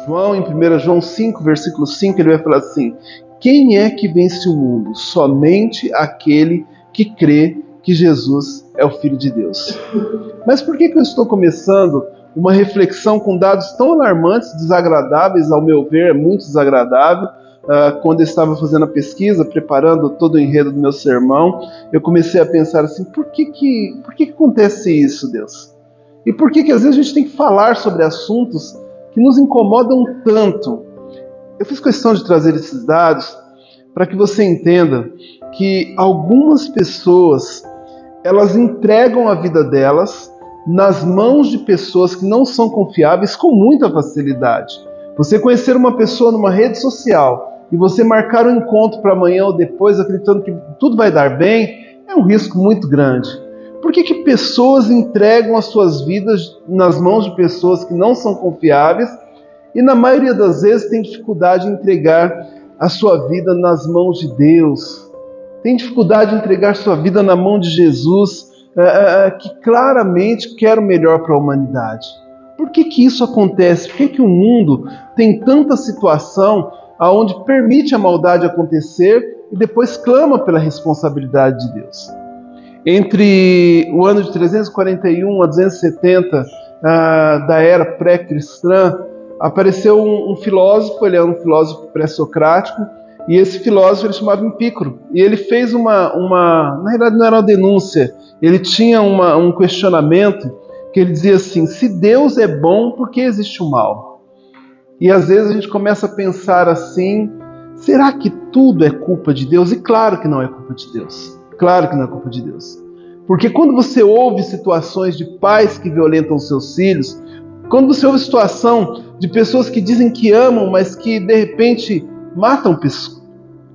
João, em 1 João 5, versículo 5, ele vai falar assim: quem é que vence o mundo? Somente aquele que crê que Jesus é o Filho de Deus. Mas por que eu estou começando uma reflexão com dados tão alarmantes, desagradáveis, ao meu ver, é muito desagradável? Quando eu estava fazendo a pesquisa, preparando todo o enredo do meu sermão, eu comecei a pensar assim: por que acontece isso, Deus? E por que às vezes a gente tem que falar sobre assuntos que nos incomodam tanto? Eu fiz questão de trazer esses dados para que você entenda que algumas pessoas, elas entregam a vida delas nas mãos de pessoas que não são confiáveis com muita facilidade. Você conhecer uma pessoa numa rede social e você marcar um encontro para amanhã ou depois, acreditando que tudo vai dar bem, é um risco muito grande. Por que pessoas entregam as suas vidas nas mãos de pessoas que não são confiáveis e na maioria das vezes têm dificuldade em entregar a sua vida nas mãos de Deus? Tem dificuldade em entregar sua vida na mão de Jesus, que claramente quer o melhor para a humanidade. Por que isso acontece? Por que o mundo tem tanta situação onde permite a maldade acontecer e depois clama pela responsabilidade de Deus? Entre o ano de 341 a 270 da era pré-cristã, apareceu um filósofo, ele era um filósofo pré-socrático, e esse filósofo ele chamava Epícoro. E ele fez na realidade não era uma denúncia, ele tinha um questionamento, que ele dizia assim: se Deus é bom, por que existe o mal? E às vezes a gente começa a pensar assim: será que tudo é culpa de Deus? E claro que não é culpa de Deus. Claro que não é culpa de Deus. Porque quando você ouve situações de pais que violentam seus filhos, quando você ouve situação de pessoas que dizem que amam, mas que de repente matam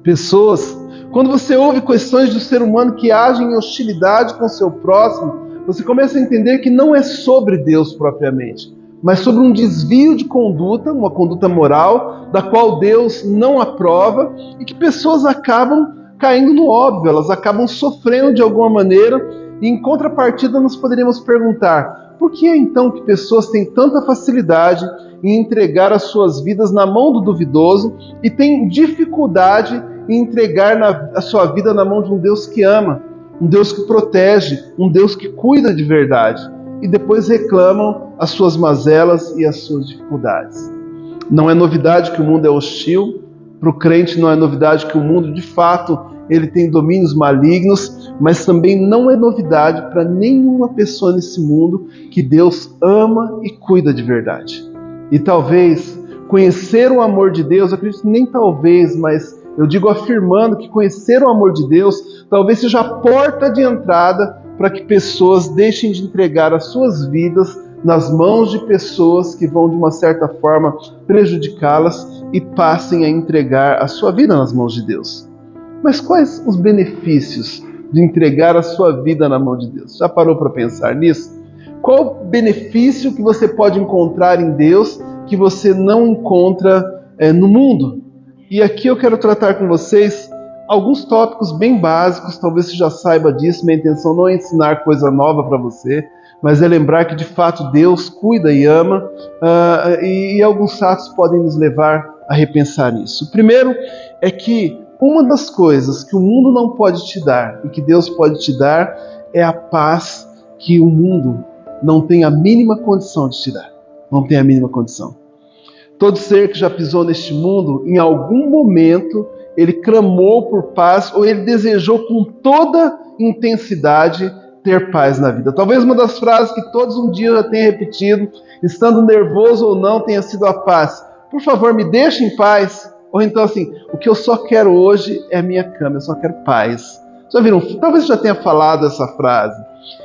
pessoas, quando você ouve questões do ser humano que agem em hostilidade com o seu próximo, você começa a entender que não é sobre Deus propriamente, mas sobre um desvio de conduta, uma conduta moral, da qual Deus não aprova, e que pessoas acabam caindo no óbvio, elas acabam sofrendo de alguma maneira, e em contrapartida nós poderíamos perguntar: por que então que pessoas têm tanta facilidade em entregar as suas vidas na mão do duvidoso e têm dificuldade em entregar a sua vida na mão de um Deus que ama, um Deus que protege, um Deus que cuida de verdade, e depois reclamam as suas mazelas e as suas dificuldades? Não é novidade que o mundo é hostil. Para o crente não é novidade que o mundo, de fato, ele tem domínios malignos, mas também não é novidade para nenhuma pessoa nesse mundo que Deus ama e cuida de verdade. E talvez conhecer o amor de Deus, eu acredito que nem talvez, mas eu digo afirmando que conhecer o amor de Deus talvez seja a porta de entrada para que pessoas deixem de entregar as suas vidas nas mãos de pessoas que vão, de uma certa forma, prejudicá-las e passem a entregar a sua vida nas mãos de Deus. Mas quais os benefícios de entregar a sua vida na mão de Deus? Já parou para pensar nisso? Qual o benefício que você pode encontrar em Deus que você não encontra no mundo? E aqui eu quero tratar com vocês alguns tópicos bem básicos. Talvez você já saiba disso. Minha intenção não é ensinar coisa nova para você, mas é lembrar que de fato Deus cuida e ama, e alguns fatos podem nos levar a repensar nisso. O primeiro é que uma das coisas que o mundo não pode te dar e que Deus pode te dar é a paz que o mundo não tem a mínima condição de te dar. Não tem a mínima condição. Todo ser que já pisou neste mundo, em algum momento, ele clamou por paz ou ele desejou com toda intensidade ter paz na vida. Talvez uma das frases que todos um dia já tenham repetido, estando nervoso ou não, tenha sido a paz. Por favor, me deixe em paz. Ou então assim: o que eu só quero hoje é a minha cama, eu só quero paz. Já viram? Talvez você já tenha falado essa frase.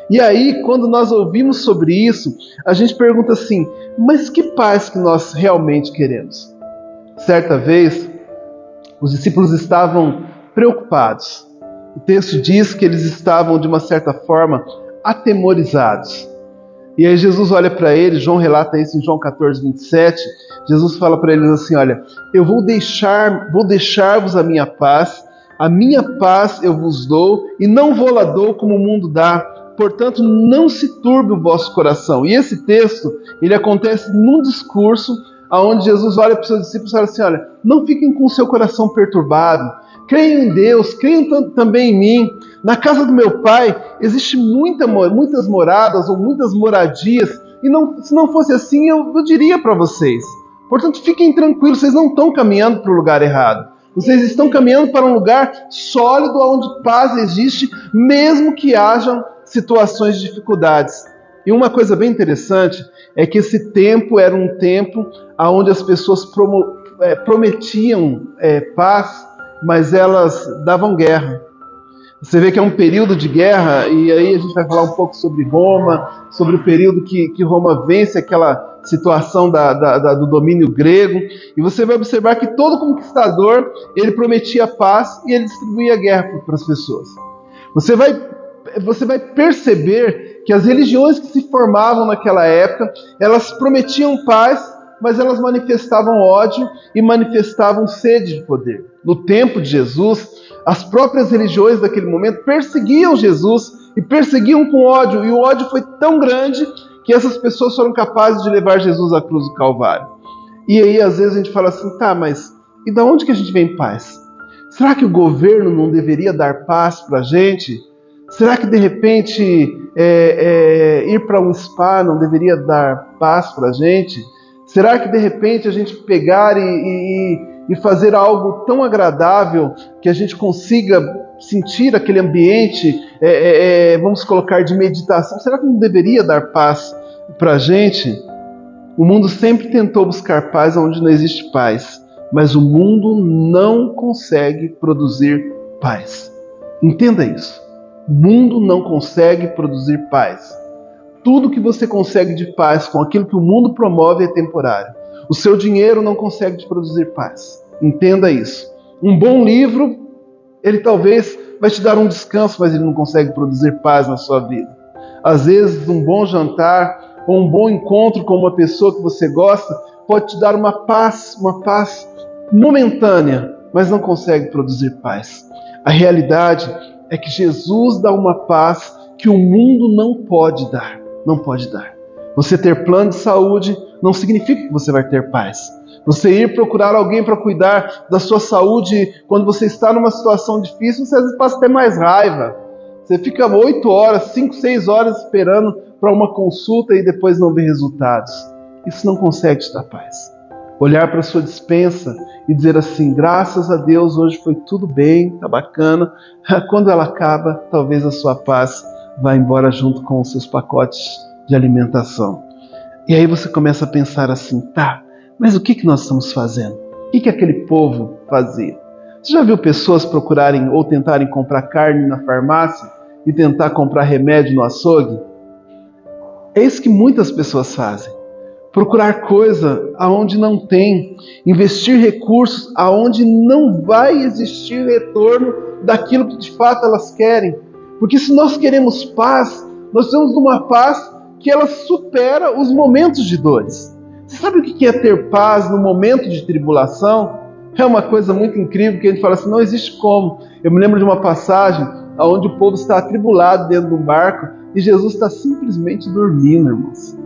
E aí, quando nós ouvimos sobre isso, a gente pergunta assim: mas que paz que nós realmente queremos? Certa vez, os discípulos estavam preocupados. O texto diz que eles estavam, de uma certa forma, atemorizados. E aí Jesus olha para eles, João relata isso em João 14, 27. Jesus fala para eles assim: olha, eu vou deixar-vos a minha paz eu vos dou, e não vou lá dou como o mundo dá. Portanto, não se turbe o vosso coração. E esse texto, ele acontece num discurso onde Jesus olha para os seus discípulos e fala assim, olha, não fiquem com o seu coração perturbado, creiam em Deus, creiam também em mim. Na casa do meu pai existe muitas moradas ou muitas moradias, e se não fosse assim eu diria para vocês. Portanto, fiquem tranquilos, vocês não estão caminhando para o lugar errado. Vocês estão caminhando para um lugar sólido onde paz existe, mesmo que hajam situações de dificuldades. E uma coisa bem interessante é que esse tempo era um tempo onde as pessoas prometiam paz, mas elas davam guerra. Você vê que é um período de guerra, e aí a gente vai falar um pouco sobre Roma, sobre o período que Roma vence aquela situação do domínio grego, e você vai observar que todo conquistador, ele prometia paz e ele distribuía guerra para as pessoas. Você vai perceber que as religiões que se formavam naquela época, elas prometiam paz, mas elas manifestavam ódio e manifestavam sede de poder. No tempo de Jesus, as próprias religiões daquele momento perseguiam Jesus e perseguiam com ódio, e o ódio foi tão grande que essas pessoas foram capazes de levar Jesus à cruz do Calvário. E aí às vezes a gente fala assim, tá, mas e da onde que a gente vem paz? Será que o governo não deveria dar paz para a gente? Será que de repente ir para um spa não deveria dar paz para a gente? Será que de repente a gente pegar e fazer algo tão agradável que a gente consiga sentir aquele ambiente, vamos colocar, de meditação, será que não deveria dar paz para a gente? O mundo sempre tentou buscar paz onde não existe paz, mas o mundo não consegue produzir paz. Entenda isso. O mundo não consegue produzir paz. Tudo que você consegue de paz com aquilo que o mundo promove é temporário. O seu dinheiro não consegue te produzir paz. Entenda isso. Um bom livro, ele talvez vai te dar um descanso, mas ele não consegue produzir paz na sua vida. Às vezes, um bom jantar ou um bom encontro com uma pessoa que você gosta pode te dar uma paz momentânea, mas não consegue produzir paz. A realidade é que Jesus dá uma paz que o mundo não pode dar. Não pode dar. Você ter plano de saúde não significa que você vai ter paz. Você ir procurar alguém para cuidar da sua saúde quando você está numa situação difícil, você às vezes passa até mais raiva. Você fica 8 horas, 5, 6 horas esperando para uma consulta e depois não vê resultados. Isso não consegue te dar paz. Olhar para a sua despensa e dizer assim, graças a Deus, hoje foi tudo bem, tá bacana. Quando ela acaba, talvez a sua paz vá embora junto com os seus pacotes de alimentação. E aí você começa a pensar assim, tá, mas o que nós estamos fazendo? O que aquele povo fazia? Você já viu pessoas procurarem ou tentarem comprar carne na farmácia e tentar comprar remédio no açougue? É isso que muitas pessoas fazem. Procurar coisa aonde não tem, investir recursos aonde não vai existir retorno daquilo que de fato elas querem. Porque se nós queremos paz, nós temos uma paz que ela supera os momentos de dores. Você sabe o que é ter paz no momento de tribulação? É uma coisa muito incrível que a gente fala assim, não existe como. Eu me lembro de uma passagem onde o povo está atribulado dentro de um barco e Jesus está simplesmente dormindo, irmãos.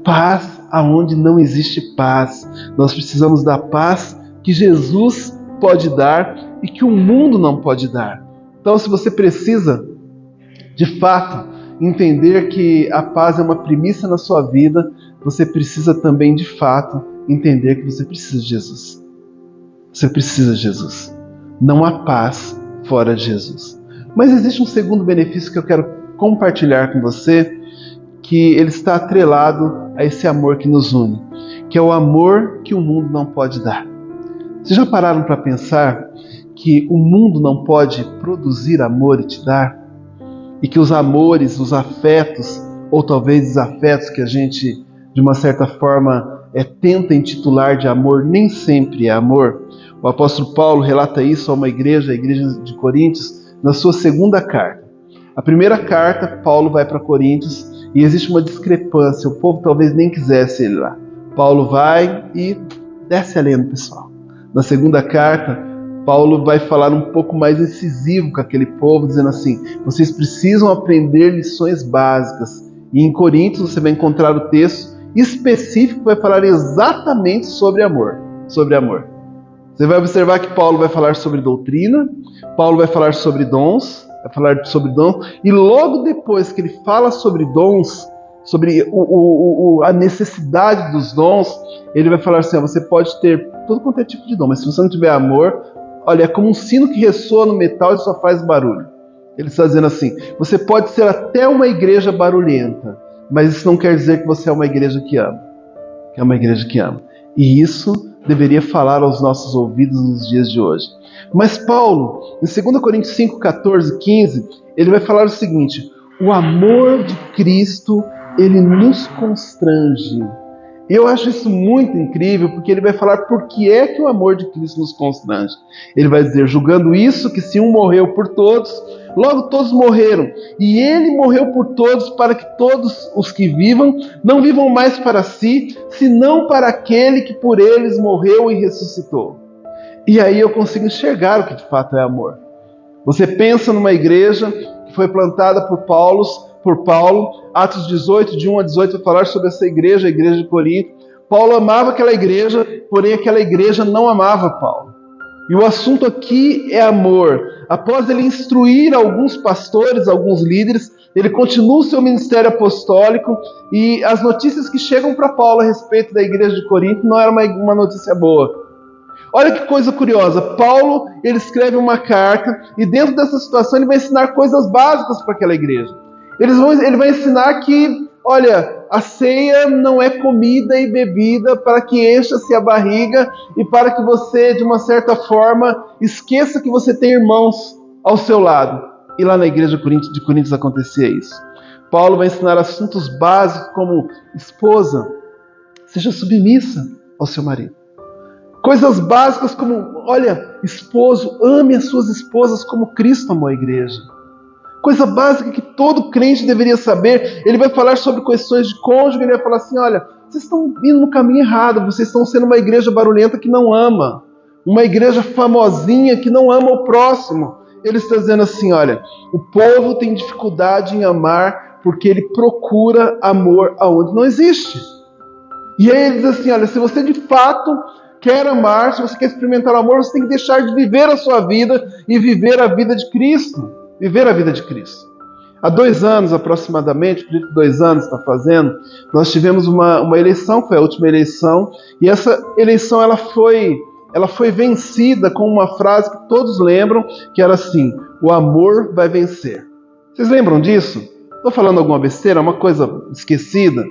Paz aonde não existe paz. Nós precisamos da paz que Jesus pode dar e que o mundo não pode dar. Então, se você precisa, de fato, entender que a paz é uma premissa na sua vida, você precisa também, de fato, entender que você precisa de Jesus. Você precisa de Jesus. Não há paz fora de Jesus. Mas existe um segundo benefício que eu quero compartilhar com você, que ele está atrelado a esse amor que nos une, que é o amor que o mundo não pode dar. Vocês já pararam para pensar que o mundo não pode produzir amor e te dar? E que os amores, os afetos, ou talvez desafetos que a gente, de uma certa forma, tenta intitular de amor, nem sempre é amor. O apóstolo Paulo relata isso a uma igreja, a igreja de Coríntios, na sua segunda carta. A primeira carta, Paulo vai para Coríntios e existe uma discrepância, o povo talvez nem quisesse ele lá. Paulo vai e desce a lenda, pessoal. Na segunda carta, Paulo vai falar um pouco mais incisivo com aquele povo, dizendo assim, vocês precisam aprender lições básicas. E em Coríntios você vai encontrar o texto específico, vai falar exatamente sobre amor. Sobre amor. Você vai observar que Paulo vai falar sobre doutrina, Paulo vai falar sobre dons, e logo depois que ele fala sobre dons, sobre a necessidade dos dons, ele vai falar assim, você pode ter todo quanto é tipo de dom, mas se você não tiver amor, olha, é como um sino que ressoa no metal e só faz barulho. Ele está dizendo assim, você pode ser até uma igreja barulhenta, mas isso não quer dizer que você é uma igreja que ama. Que é uma igreja que ama. E isso deveria falar aos nossos ouvidos nos dias de hoje. Mas Paulo, em 2 Coríntios 5, 14, 15, ele vai falar o seguinte, o amor de Cristo, ele nos constrange. E eu acho isso muito incrível, porque ele vai falar por que é que o amor de Cristo nos constrange. Ele vai dizer, julgando isso, que se um morreu por todos, logo todos morreram. E ele morreu por todos, para que todos os que vivam, não vivam mais para si, senão para aquele que por eles morreu e ressuscitou. E aí eu consigo enxergar o que de fato é amor. Você pensa numa igreja que foi plantada por Paulo, Atos 18, de 1 a 18, vai falar sobre essa igreja, a igreja de Corinto. Paulo amava aquela igreja, porém aquela igreja não amava Paulo. E o assunto aqui é amor. Após ele instruir alguns pastores, alguns líderes, ele continua o seu ministério apostólico e as notícias que chegam para Paulo a respeito da igreja de Corinto não era uma notícia boa. Olha que coisa curiosa, Paulo ele escreve uma carta e dentro dessa situação ele vai ensinar coisas básicas para aquela igreja. Ele vai ensinar que, olha, a ceia não é comida e bebida para que encha-se a barriga e para que você, de uma certa forma, esqueça que você tem irmãos ao seu lado. E lá na igreja de Coríntios acontecia isso. Paulo vai ensinar assuntos básicos como esposa, seja submissa ao seu marido. Coisas básicas como, olha, esposo, ame as suas esposas como Cristo amou a igreja. Coisa básica que todo crente deveria saber. Ele vai falar sobre questões de cônjuge, ele vai falar assim, olha, vocês estão indo no caminho errado, vocês estão sendo uma igreja barulhenta que não ama, uma igreja famosinha que não ama o próximo. Ele está dizendo assim, olha, o povo tem dificuldade em amar porque ele procura amor aonde não existe. E aí ele diz assim, olha, se você de fato quer amar, se você quer experimentar o amor, você tem que deixar de viver a sua vida e viver a vida de Cristo. Viver a vida de Cristo. Há 2 anos aproximadamente, acredito que 2 anos está fazendo, nós tivemos uma eleição, foi a última eleição, e essa eleição ela foi vencida com uma frase que todos lembram, que era assim, o amor vai vencer. Vocês lembram disso? Estou falando alguma besteira, uma coisa esquecida?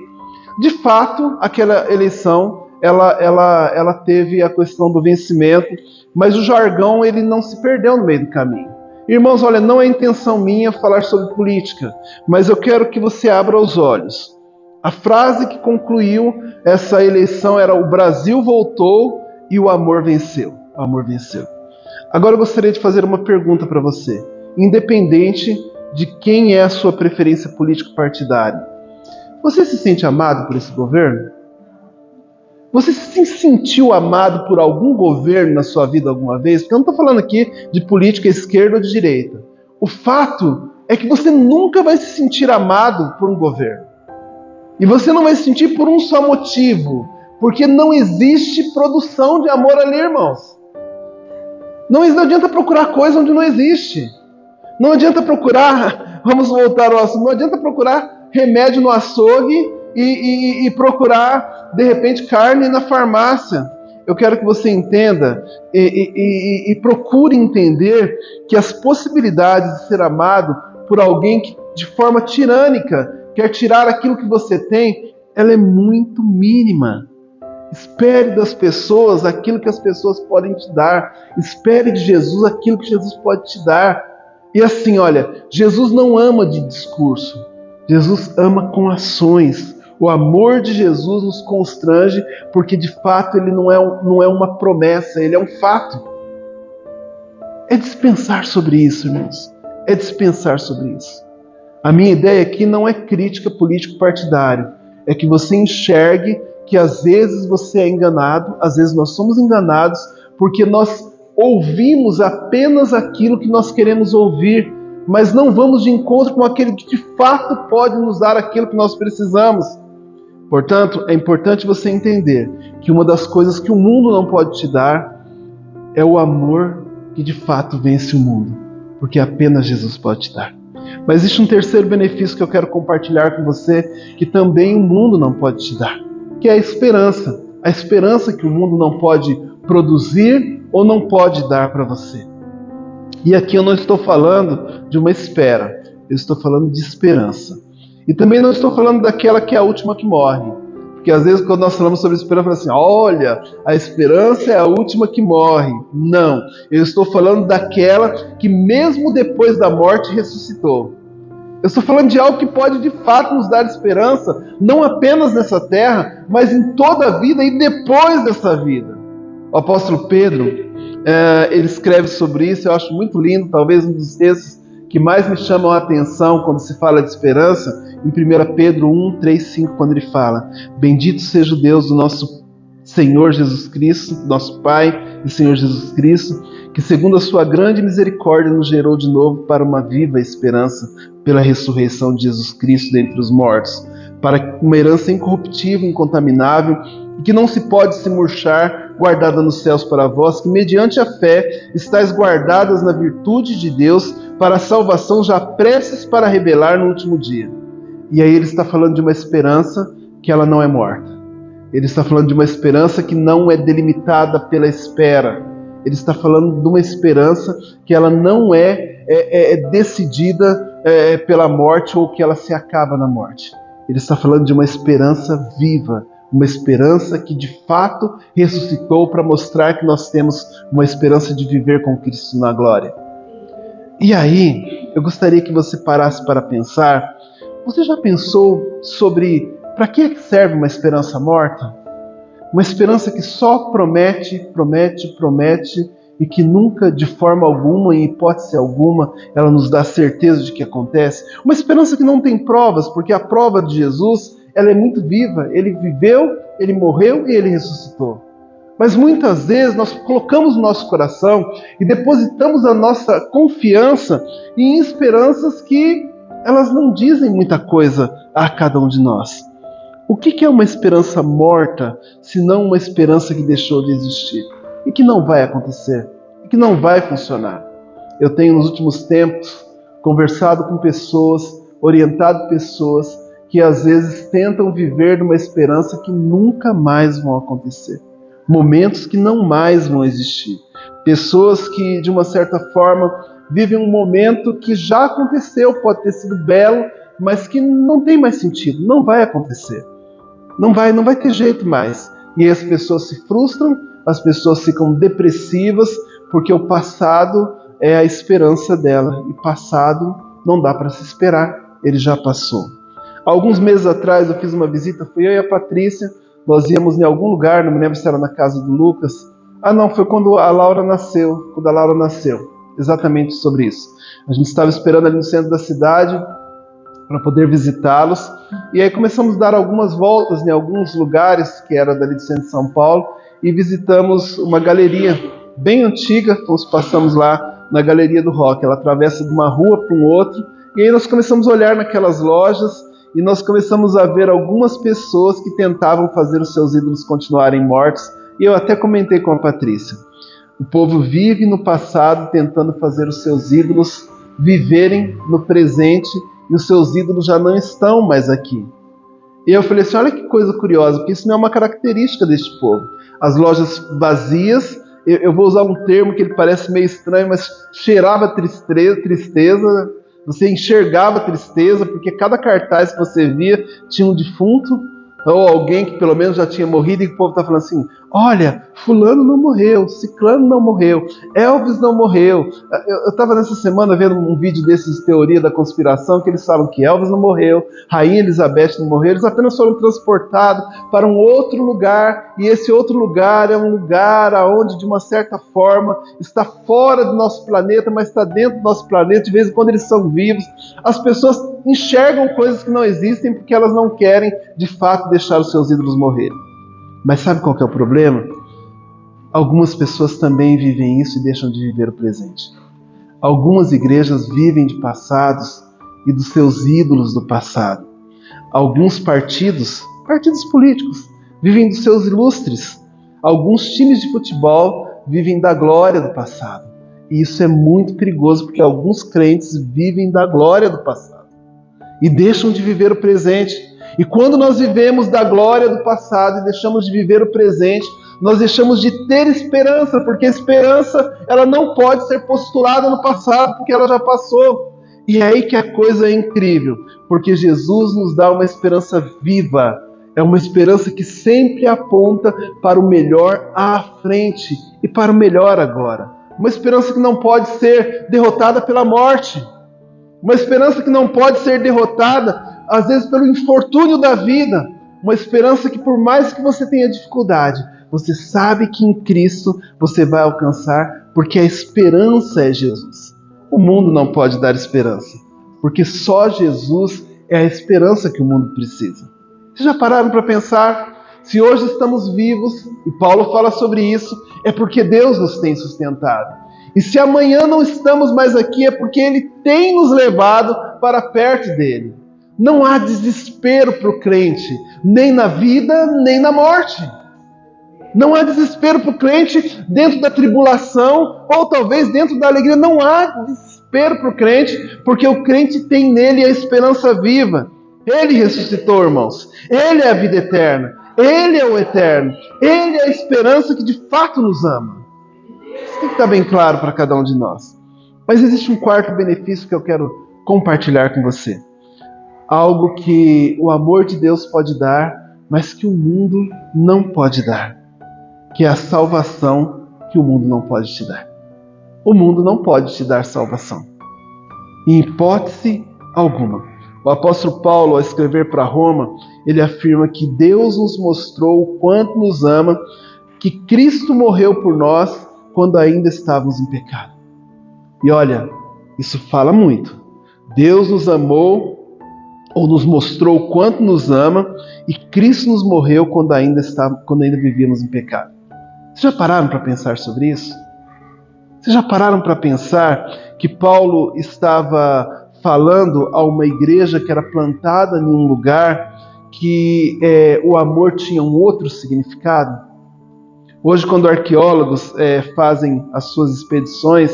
De fato, aquela eleição, ela teve a questão do vencimento, mas o jargão ele não se perdeu no meio do caminho. Irmãos, olha, não é intenção minha falar sobre política, mas eu quero que você abra os olhos. A frase que concluiu essa eleição era o Brasil voltou e o amor venceu. O amor venceu. Agora eu gostaria de fazer uma pergunta para você. Independente de quem é a sua preferência político-partidária, você se sente amado por esse governo? Você se sentiu amado por algum governo na sua vida alguma vez? Porque eu não estou falando aqui de política esquerda ou de direita. O fato é que você nunca vai se sentir amado por um governo. E você não vai se sentir por um só motivo. Porque não existe produção de amor ali, irmãos. Não adianta procurar coisa onde não existe. Não adianta procurar, vamos voltar ao assunto, não adianta procurar remédio no açougue e procurar, de repente, carne na farmácia. Eu quero que você entenda e procure entender que as possibilidades de ser amado por alguém que, de forma tirânica, quer tirar aquilo que você tem, ela é muito mínima. Espere das pessoas aquilo que as pessoas podem te dar. Espere de Jesus aquilo que Jesus pode te dar. E assim, olha, Jesus não ama de discurso. Jesus ama com ações. O amor de Jesus nos constrange porque de fato ele não é uma promessa, ele é um fato. É dispensar sobre isso, irmãos. É dispensar sobre isso. A minha ideia aqui não é crítica político-partidária. É que você enxergue que às vezes você é enganado, às vezes nós somos enganados porque nós ouvimos apenas aquilo que nós queremos ouvir, mas não vamos de encontro com aquele que de fato pode nos dar aquilo que nós precisamos. Portanto, é importante você entender que uma das coisas que o mundo não pode te dar é o amor que de fato vence o mundo, porque apenas Jesus pode te dar. Mas existe um terceiro benefício que eu quero compartilhar com você, que também o mundo não pode te dar, que é a esperança. A esperança que o mundo não pode produzir ou não pode dar para você. E aqui eu não estou falando de uma espera, eu estou falando de esperança. E também não estou falando daquela que é a última que morre. Porque às vezes quando nós falamos sobre esperança, falamos assim, olha, a esperança é a última que morre. Não, eu estou falando daquela que mesmo depois da morte ressuscitou. Eu estou falando de algo que pode de fato nos dar esperança, não apenas nessa terra, mas em toda a vida e depois dessa vida. O apóstolo Pedro, ele escreve sobre isso, eu acho muito lindo, talvez um dos textos que mais me chamam a atenção quando se fala de esperança, em 1 Pedro 1, 3, 5, quando ele fala: bendito seja o Deus do nosso Senhor Jesus Cristo, nosso Pai e Senhor Jesus Cristo, que segundo a sua grande misericórdia nos gerou de novo para uma viva esperança pela ressurreição de Jesus Cristo dentre os mortos, para uma herança incorruptível, incontaminável, e que não se pode se murchar, guardada nos céus para vós, que mediante a fé estáis guardadas na virtude de Deus, para a salvação já prestes para revelar no último dia. E aí ele está falando de uma esperança que ela não é morta. Ele está falando de uma esperança que não é delimitada pela espera. Ele está falando de uma esperança que ela não é decidida pela morte ou que ela se acaba na morte. Ele está falando de uma esperança viva, uma esperança que de fato ressuscitou para mostrar que nós temos uma esperança de viver com Cristo na glória. E aí, eu gostaria que você parasse para pensar, você já pensou sobre para que serve uma esperança morta? Uma esperança que só promete, promete, promete e que nunca, de forma alguma, em hipótese alguma, ela nos dá certeza de que acontece. Uma esperança que não tem provas, porque a prova de Jesus, ela é muito viva. Ele viveu, ele morreu e ele ressuscitou. Mas muitas vezes nós colocamos o nosso coração e depositamos a nossa confiança em esperanças que elas não dizem muita coisa a cada um de nós. O que é uma esperança morta, se não uma esperança que deixou de existir? E que não vai acontecer, e que não vai funcionar. Eu tenho nos últimos tempos conversado com pessoas, orientado pessoas que às vezes tentam viver numa esperança que nunca mais vão acontecer. Momentos que não mais vão existir. Pessoas que, de uma certa forma, vivem um momento que já aconteceu, pode ter sido belo, mas que não tem mais sentido, não vai acontecer. Não vai ter jeito mais. E aí as pessoas se frustram, as pessoas ficam depressivas, porque o passado é a esperança dela. E passado não dá para se esperar, ele já passou. Alguns meses atrás eu fiz uma visita, fui eu e a Patrícia, nós íamos em algum lugar, não me lembro se era na casa do Lucas. Não, foi quando a Laura nasceu, exatamente sobre isso. A gente estava esperando ali no centro da cidade para poder visitá-los, e aí começamos a dar algumas voltas em alguns lugares que era dali do centro de São Paulo, e visitamos uma galeria bem antiga, nós passamos lá na Galeria do Rock, ela atravessa de uma rua para um outro, e aí nós começamos a olhar naquelas lojas, e nós começamos a ver algumas pessoas que tentavam fazer os seus ídolos continuarem mortos, e eu até comentei com a Patrícia, o povo vive no passado tentando fazer os seus ídolos viverem no presente, e os seus ídolos já não estão mais aqui. E eu falei assim, olha que coisa curiosa, porque isso não é uma característica deste povo. As lojas vazias, eu vou usar um termo que ele parece meio estranho, mas cheirava tristeza, você enxergava tristeza, porque cada cartaz que você via tinha um defunto, ou alguém que pelo menos já tinha morrido, e o povo está falando assim, olha, fulano não morreu, ciclano não morreu, Elvis não morreu. Eu estava nessa semana vendo um vídeo desses de teoria da conspiração, que eles falam que Elvis não morreu, Rainha Elizabeth não morreu, eles apenas foram transportados para um outro lugar, e esse outro lugar é um lugar onde, de uma certa forma, está fora do nosso planeta, mas está dentro do nosso planeta, de vez em quando eles são vivos. As pessoas enxergam coisas que não existem porque elas não querem, de fato, deixar os seus ídolos morrerem. Mas sabe qual que é o problema? Algumas pessoas também vivem isso e deixam de viver o presente. Algumas igrejas vivem de passados e dos seus ídolos do passado. Alguns partidos Partidos políticos vivem dos seus ilustres. Alguns times de futebol vivem da glória do passado. E isso é muito perigoso, porque alguns crentes vivem da glória do passado e deixam de viver o presente. E quando nós vivemos da glória do passado e deixamos de viver o presente, nós deixamos de ter esperança, porque a esperança ela não pode ser postulada no passado, porque ela já passou. E é aí que a coisa é incrível, porque Jesus nos dá uma esperança viva. É uma esperança que sempre aponta para o melhor à frente e para o melhor agora. Uma esperança que não pode ser derrotada pela morte. Uma esperança que não pode ser derrotada, às vezes, pelo infortúnio da vida. Uma esperança que, por mais que você tenha dificuldade, você sabe que em Cristo você vai alcançar, porque a esperança é Jesus. O mundo não pode dar esperança, porque só Jesus é a esperança que o mundo precisa. Vocês já pararam para pensar? Se hoje estamos vivos, e Paulo fala sobre isso, é porque Deus nos tem sustentado. E se amanhã não estamos mais aqui, é porque Ele tem nos levado para perto dEle. Não há desespero para o crente, nem na vida, nem na morte. Não há desespero para o crente dentro da tribulação, ou talvez dentro da alegria. Não há desespero para o crente, porque o crente tem nele a esperança viva. Ele ressuscitou, irmãos. Ele é a vida eterna. Ele é o eterno. Ele é a esperança que de fato nos ama. Isso tem que estar bem claro para cada um de nós. Mas existe um quarto benefício que eu quero compartilhar com você. Algo que o amor de Deus pode dar, mas que o mundo não pode dar. Que é a salvação que o mundo não pode te dar. O mundo não pode te dar salvação. Em hipótese alguma. O apóstolo Paulo, ao escrever para Roma, ele afirma que Deus nos mostrou o quanto nos ama, que Cristo morreu por nós quando ainda estávamos em pecado. E olha, isso fala muito. Deus nos amou, ou nos mostrou o quanto nos ama, e Cristo nos morreu quando ainda vivíamos em pecado. Vocês já pararam para pensar sobre isso? Vocês já pararam para pensar que Paulo estava falando a uma igreja que era plantada em um lugar que o amor tinha um outro significado? Hoje, quando arqueólogos fazem as suas expedições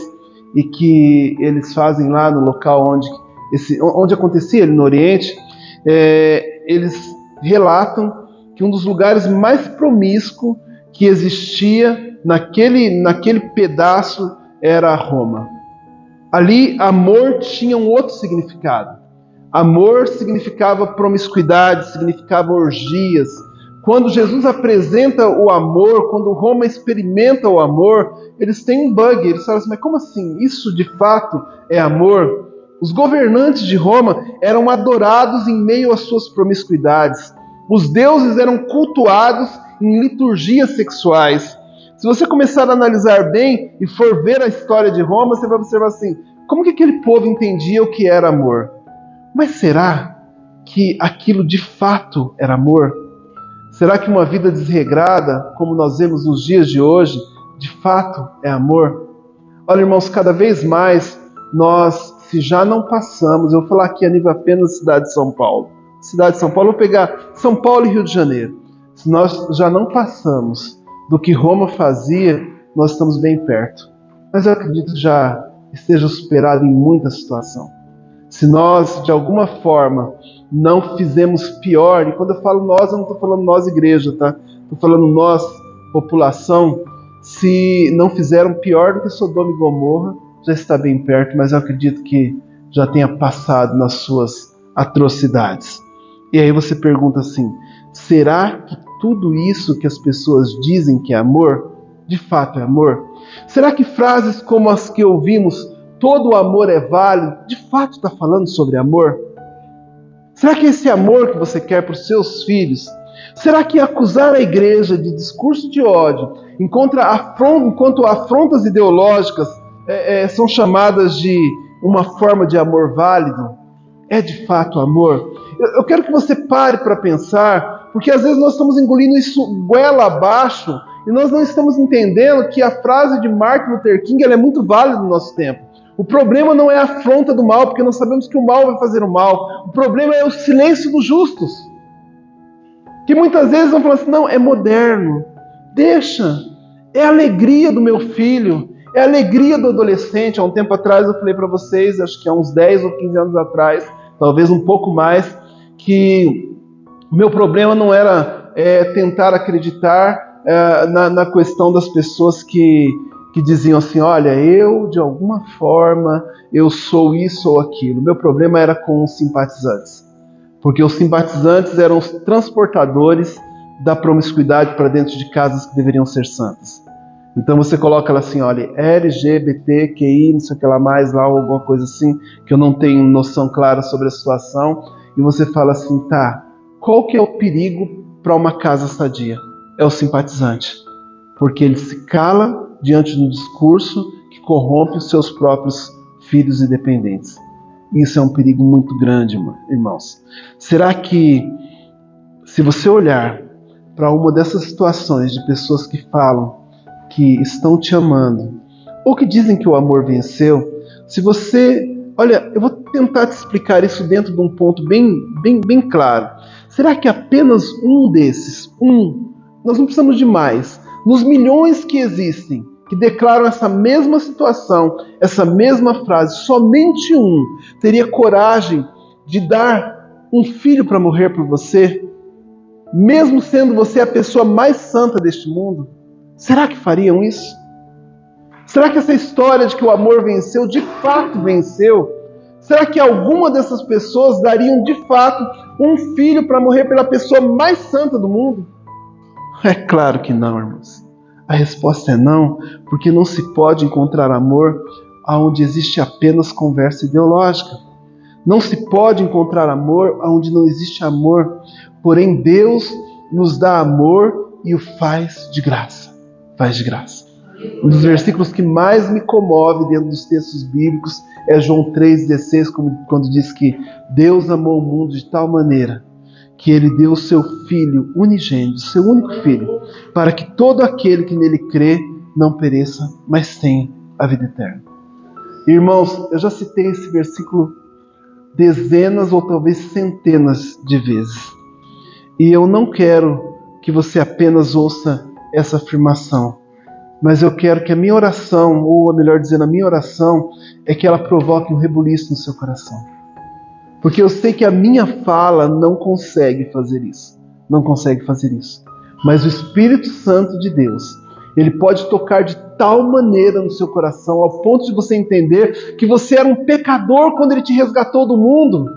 e que eles fazem lá no local onde acontecia, ali no Oriente, eles relatam que um dos lugares mais promíscuos que existia naquele pedaço era Roma. Ali, amor tinha um outro significado. Amor significava promiscuidade, significava orgias. Quando Jesus apresenta o amor, quando Roma experimenta o amor, eles têm um bug. Eles falam assim, mas como assim? Isso de fato é amor? Os governantes de Roma eram adorados em meio às suas promiscuidades. Os deuses eram cultuados em liturgias sexuais. Se você começar a analisar bem e for ver a história de Roma, você vai observar assim, como que aquele povo entendia o que era amor? Mas será que aquilo de fato era amor? Será que uma vida desregrada, como nós vemos nos dias de hoje, de fato é amor? Olha, irmãos, cada vez mais nós, se já não passamos, eu vou falar aqui a nível apenas da cidade de São Paulo. Cidade de São Paulo, vou pegar São Paulo e Rio de Janeiro. Se nós já não passamos do que Roma fazia, nós estamos bem perto. Mas eu acredito que já esteja superado em muita situação. Se nós, de alguma forma, não fizemos pior, e quando eu falo nós, eu não estou falando nós igreja, tá? Estou falando nós, população, se não fizeram pior do que Sodoma e Gomorra, já está bem perto, mas eu acredito que já tenha passado nas suas atrocidades. E aí você pergunta assim, será que tudo isso que as pessoas dizem que é amor, de fato é amor? Será que frases como as que ouvimos, todo amor é válido, de fato está falando sobre amor? Será que esse amor que você quer para os seus filhos, será que acusar a igreja de discurso de ódio, enquanto afrontas ideológicas são chamadas de uma forma de amor válido, é de fato amor? Eu quero que você pare para pensar, porque às vezes nós estamos engolindo isso goela abaixo e nós não estamos entendendo que a frase de Martin Luther King ela é muito válida no nosso tempo. O problema não é a afronta do mal, porque nós sabemos que o mal vai fazer o mal. O problema é o silêncio dos justos. Que muitas vezes vão falar assim, não, é moderno, deixa, é a alegria do meu filho, é a alegria do adolescente. Há um tempo atrás eu falei para vocês, acho que há uns 10 ou 15 anos atrás, talvez um pouco mais, que o meu problema não era tentar acreditar na questão das pessoas que diziam assim, olha, eu de alguma forma, eu sou isso ou aquilo. O meu problema era com os simpatizantes. Porque os simpatizantes eram os transportadores da promiscuidade para dentro de casas que deveriam ser santas. Então você coloca lá assim, olha, LGBTQI, não sei o que lá mais, lá, ou alguma coisa assim, que eu não tenho noção clara sobre a situação, e você fala assim, tá, qual que é o perigo para uma casa sadia? É o simpatizante. Porque ele se cala diante de um discurso que corrompe os seus próprios filhos e dependentes. Isso é um perigo muito grande, irmãos. Será que, se você olhar para uma dessas situações de pessoas que falam que estão te amando, ou que dizem que o amor venceu, se você... Olha, eu vou tentar te explicar isso dentro de um ponto bem claro. Será que apenas um desses, nós não precisamos de mais, nos milhões que existem, que declaram essa mesma situação, essa mesma frase, somente um teria coragem de dar um filho para morrer por você, mesmo sendo você a pessoa mais santa deste mundo? Será que fariam isso? Será que essa história de que o amor venceu, de fato venceu? Será que alguma dessas pessoas dariam de fato um filho para morrer pela pessoa mais santa do mundo? É claro que não, irmãos. A resposta é não, porque não se pode encontrar amor onde existe apenas conversa ideológica. Não se pode encontrar amor onde não existe amor. Porém, Deus nos dá amor e o faz de graça. Faz de graça. Um dos versículos que mais me comove dentro dos textos bíblicos é João 3,16, quando diz que Deus amou o mundo de tal maneira que Ele deu o seu Filho unigênito, seu único Filho, para que todo aquele que nele crê não pereça, mas tenha a vida eterna. Irmãos, eu já citei esse versículo dezenas ou talvez centenas de vezes. E eu não quero que você apenas ouça essa afirmação, mas eu quero que a minha oração, ou melhor dizendo, a minha oração, é que ela provoque um rebuliço no seu coração. Porque eu sei que a minha fala não consegue fazer isso. Não consegue fazer isso. Mas o Espírito Santo de Deus, ele pode tocar de tal maneira no seu coração, ao ponto de você entender que você era um pecador quando ele te resgatou do mundo.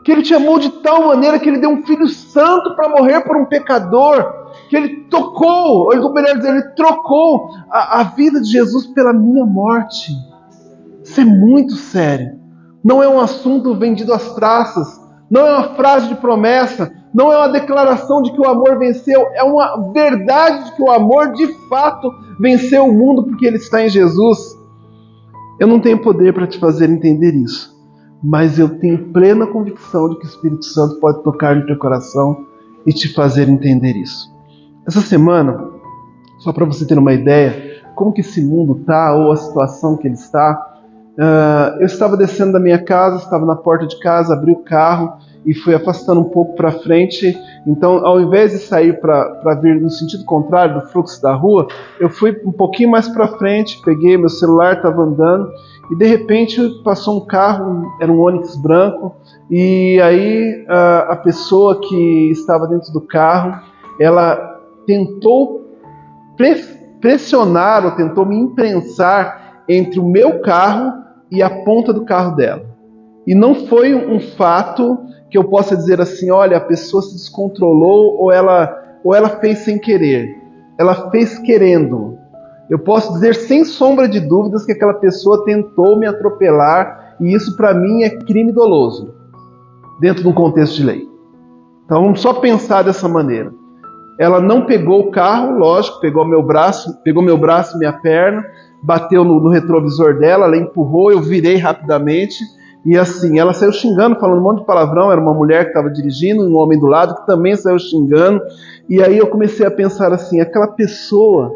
Que ele te amou de tal maneira que ele deu um Filho Santo para morrer por um pecador. Que ele tocou, ou melhor dizer, ele trocou a vida de Jesus pela minha morte. Isso é muito sério. Não é um assunto vendido às traças. Não é uma frase de promessa. Não é uma declaração de que o amor venceu. É uma verdade de que o amor de fato venceu o mundo porque ele está em Jesus. Eu não tenho poder para te fazer entender isso. Mas eu tenho plena convicção de que o Espírito Santo pode tocar no teu coração e te fazer entender isso. Essa semana, só para você ter uma ideia, como que esse mundo está, ou a situação que ele está, eu estava descendo da minha casa, estava na porta de casa, abri o carro e fui afastando um pouco para frente. Então, ao invés de sair para vir no sentido contrário do fluxo da rua, eu fui um pouquinho mais para frente, peguei meu celular, estava andando, e de repente passou um carro, era um Onix branco, e aí a pessoa que estava dentro do carro, ela tentou pressionar ou tentou me imprensar entre o meu carro e a ponta do carro dela. E não foi um fato que eu possa dizer assim, olha, a pessoa se descontrolou ou ela fez sem querer. Ela fez querendo. Eu posso dizer sem sombra de dúvidas que aquela pessoa tentou me atropelar, e isso para mim é crime doloso, dentro de um contexto de lei. Então vamos só pensar dessa maneira. Ela não pegou o carro, lógico, pegou meu braço e minha perna, bateu no retrovisor dela, ela empurrou, eu virei rapidamente, e assim, ela saiu xingando, falando um monte de palavrão. Era uma mulher que estava dirigindo, um homem do lado que também saiu xingando, e aí eu comecei a pensar assim, aquela pessoa,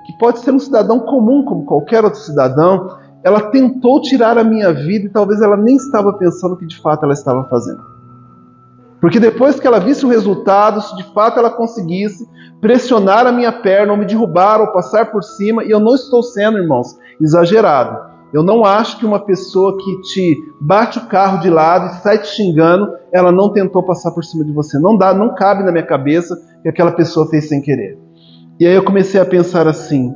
que pode ser um cidadão comum como qualquer outro cidadão, ela tentou tirar a minha vida e talvez ela nem estava pensando o que de fato ela estava fazendo. Porque depois que ela visse o resultado, se de fato ela conseguisse pressionar a minha perna, ou me derrubar, ou passar por cima, e eu não estou sendo, irmãos, exagerado. Eu não acho que uma pessoa que te bate o carro de lado e sai te xingando, ela não tentou passar por cima de você. Não dá, não cabe na minha cabeça que aquela pessoa fez sem querer. E aí eu comecei a pensar assim,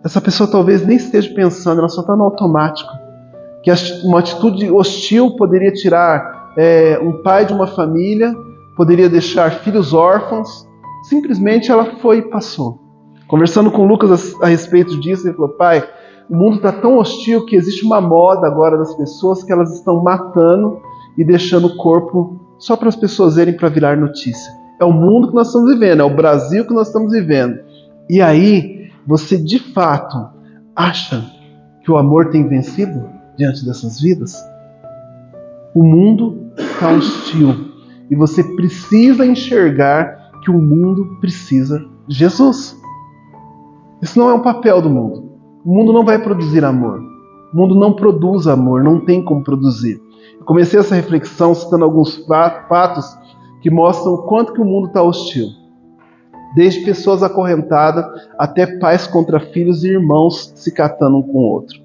essa pessoa talvez nem esteja pensando, ela só está no automático. Que uma atitude hostil poderia tirar um pai de uma família, poderia deixar filhos órfãos. Simplesmente ela foi e passou. Conversando com o Lucas a respeito disso, ele falou, pai, o mundo está tão hostil que existe uma moda agora das pessoas que elas estão matando e deixando o corpo só para as pessoas verem para virar notícia. É o mundo que nós estamos vivendo, é o Brasil que nós estamos vivendo. E aí, você de fato acha que o amor tem vencido diante dessas vidas? O mundo está hostil e você precisa enxergar que o mundo precisa de Jesus. Isso não é um papel do mundo. O mundo não vai produzir amor. O mundo não produz amor, não tem como produzir. Eu comecei essa reflexão citando alguns fatos que mostram o quanto que o mundo está hostil. Desde pessoas acorrentadas até pais contra filhos e irmãos se catando um com o outro.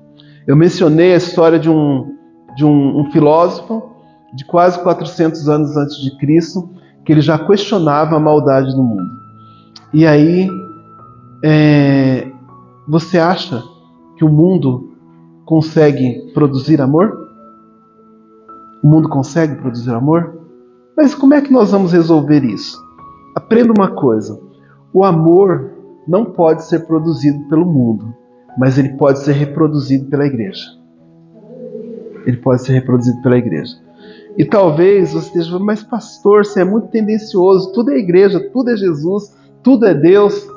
Eu mencionei a história de um filósofo de quase 400 anos antes de Cristo, que ele já questionava a maldade do mundo. E aí, você acha que o mundo consegue produzir amor? O mundo consegue produzir amor? Mas como é que nós vamos resolver isso? Aprenda uma coisa. O amor não pode ser produzido pelo mundo, mas ele pode ser reproduzido pela igreja. Ele pode ser reproduzido pela igreja. E talvez você esteja falando, mas pastor, você é muito tendencioso, tudo é igreja, tudo é Jesus, tudo é Deus.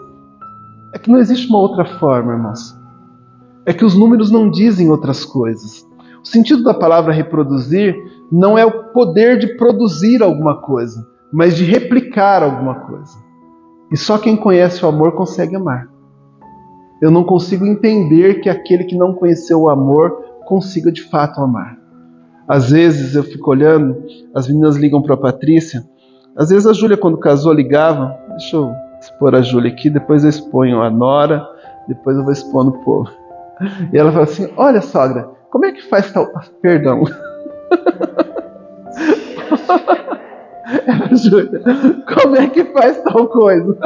É que não existe uma outra forma, irmãos. É que os números não dizem outras coisas. O sentido da palavra reproduzir não é o poder de produzir alguma coisa, mas de replicar alguma coisa. E só quem conhece o amor consegue amar. Eu não consigo entender que aquele que não conheceu o amor consiga de fato amar. Às vezes eu fico olhando, as meninas ligam para a Patrícia. Às vezes a Júlia, quando casou, ligava. Deixa eu expor a Júlia aqui, depois eu exponho a Nora, depois eu vou expondo o povo. E ela fala assim, olha sogra, como é que faz tal... Perdão. Júlia, como é que faz tal coisa?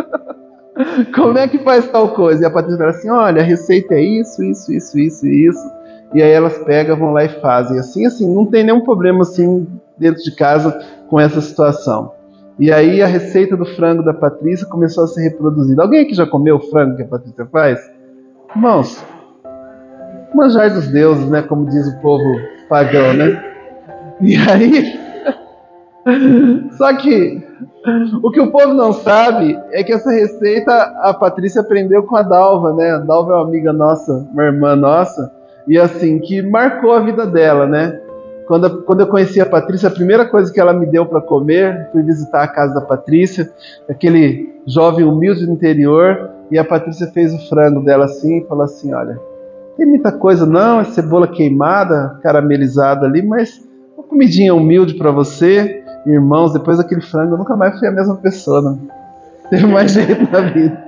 Como é que faz tal coisa? E a Patrícia fala assim, olha, a receita é isso, isso, isso, isso e isso. E aí elas pegam, vão lá e fazem. Assim, não tem nenhum problema assim dentro de casa com essa situação. E aí a receita do frango da Patrícia começou a ser reproduzida. Alguém aqui já comeu o frango que a Patrícia faz? Irmãos, manjar dos deuses, né? Como diz o povo pagão, né? E aí... Só que o que o povo não sabe é que essa receita a Patrícia aprendeu com a Dalva, né? A Dalva é uma amiga nossa, uma irmã nossa, e assim, que marcou a vida dela, né? Quando eu conheci a Patrícia, a primeira coisa que ela me deu para comer, fui visitar a casa da Patrícia, aquele jovem humilde do interior, e a Patrícia fez o frango dela assim e falou assim, olha, tem muita coisa não, é cebola queimada, caramelizada ali, mas uma comidinha humilde para você. Irmãos, depois daquele frango eu nunca mais fui a mesma pessoa, não teve mais jeito na vida.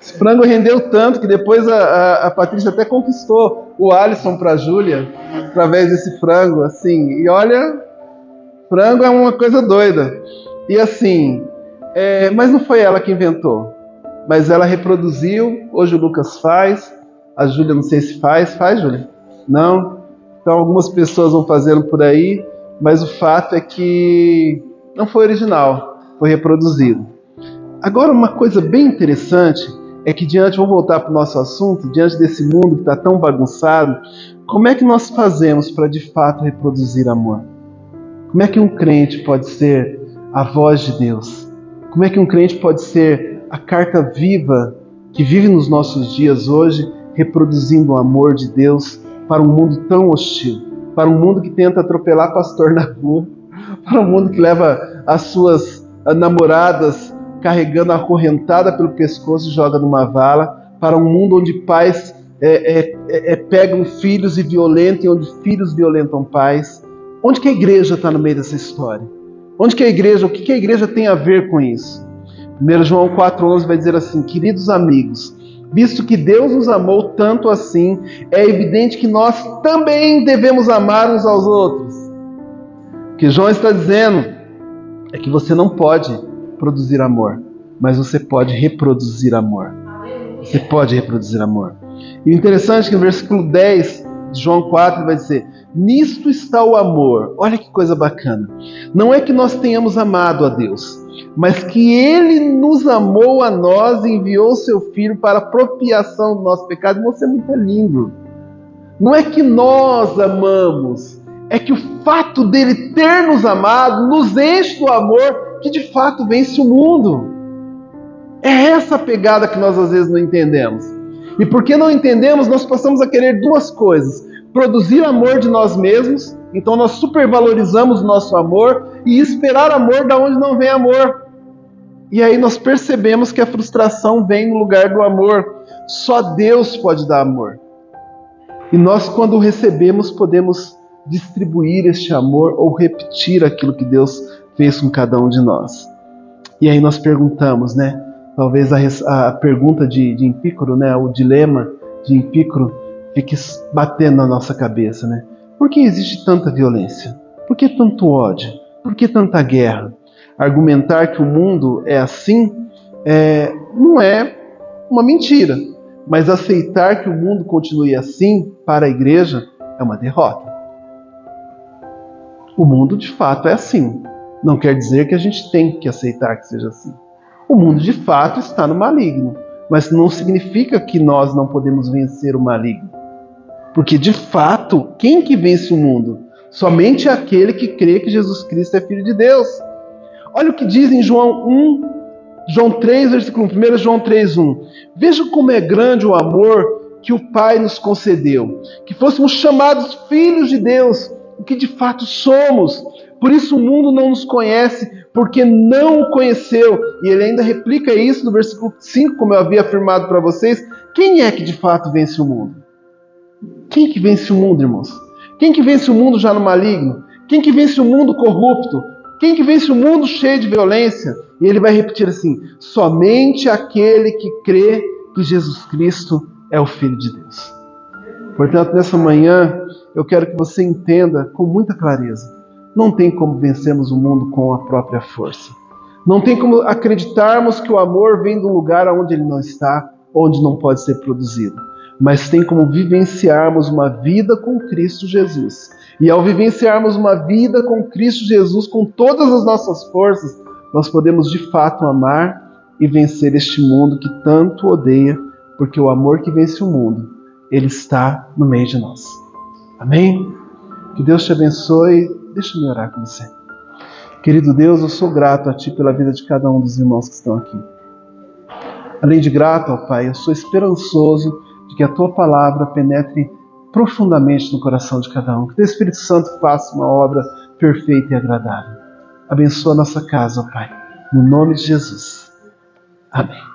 Esse frango rendeu tanto que depois a Patrícia até conquistou o Alisson para a Júlia através desse frango, assim. E olha, frango é uma coisa doida. E assim, mas não foi ela que inventou, mas ela reproduziu. Hoje o Lucas faz, a Júlia não sei se faz, Júlia? Não? Então algumas pessoas vão fazendo por aí. Mas o fato é que não foi original, foi reproduzido. Agora, uma coisa bem interessante é que vamos voltar para o nosso assunto, diante desse mundo que está tão bagunçado, como é que nós fazemos para de fato reproduzir amor? Como é que um crente pode ser a voz de Deus? Como é que um crente pode ser a carta viva que vive nos nossos dias hoje, reproduzindo o amor de Deus para um mundo tão hostil? Para um mundo que tenta atropelar pastor na rua, para um mundo que leva as suas namoradas carregando a acorrentada pelo pescoço e joga numa vala, para um mundo onde pais pegam filhos e violentam, onde filhos violentam pais. Onde que a igreja está no meio dessa história? Onde que a igreja, o que a igreja tem a ver com isso? 1 João 4,11 vai dizer assim: queridos amigos, visto que Deus nos amou tanto assim, é evidente que nós também devemos amar uns aos outros. O que João está dizendo é que você não pode produzir amor, mas você pode reproduzir amor. Você pode reproduzir amor. E o interessante é que no versículo 10 de João 4 vai dizer: nisto está o amor. Olha que coisa bacana. Não é que nós tenhamos amado a Deus, mas que Ele nos amou a nós e enviou seu Filho para a propiciação do nosso pecado. Isso é muito lindo. Não é que nós amamos, é que o fato dele ter nos amado nos enche do amor que de fato vence o mundo. É essa pegada que nós às vezes não entendemos. E porque não entendemos, nós passamos a querer duas coisas: produzir amor de nós mesmos, então nós supervalorizamos o nosso amor, e esperar amor da onde não vem amor. E aí nós percebemos que a frustração vem no lugar do amor. Só Deus pode dar amor. E nós, quando o recebemos, podemos distribuir este amor ou repetir aquilo que Deus fez com cada um de nós. E aí nós perguntamos, né? Talvez a pergunta de Empícoro, né? O dilema de Empícoro fique batendo na nossa cabeça, né? Por que existe tanta violência? Por que tanto ódio? Por que tanta guerra? Argumentar que o mundo é assim não é uma mentira, mas aceitar que o mundo continue assim para a igreja é uma derrota. O mundo de fato é assim. Não quer dizer que a gente tem que aceitar que seja assim. O mundo de fato está no maligno, mas não significa que nós não podemos vencer o maligno. Porque de fato, quem que vence o mundo? Somente aquele que crê que Jesus Cristo é Filho de Deus. Olha o que diz em João 3, versículo 1, 1 João 3:1. Veja como é grande o amor que o Pai nos concedeu, que fôssemos chamados filhos de Deus, o que de fato somos. Por isso o mundo não nos conhece, porque não o conheceu. E ele ainda replica isso no versículo 5, como eu havia afirmado para vocês. Quem é que de fato vence o mundo? Quem que vence o mundo, irmãos? Quem que vence o mundo já no maligno? Quem que vence o mundo corrupto? Quem que vence o mundo cheio de violência? E ele vai repetir assim: somente aquele que crê que Jesus Cristo é o Filho de Deus. Portanto, nessa manhã, eu quero que você entenda com muita clareza: não tem como vencermos o mundo com a própria força. Não tem como acreditarmos que o amor vem de um lugar onde ele não está, onde não pode ser produzido. Mas tem como vivenciarmos uma vida com Cristo Jesus. E ao vivenciarmos uma vida com Cristo Jesus, com todas as nossas forças, nós podemos de fato amar e vencer este mundo que tanto odeia, porque o amor que vence o mundo, ele está no meio de nós. Amém? Que Deus te abençoe. Deixa-me orar com você. Querido Deus, eu sou grato a Ti pela vida de cada um dos irmãos que estão aqui. Além de grato, ó Pai, eu sou esperançoso de que a Tua palavra penetre profundamente no coração de cada um. Que o Espírito Santo faça uma obra perfeita e agradável. Abençoa a nossa casa, ó Pai. No nome de Jesus. Amém.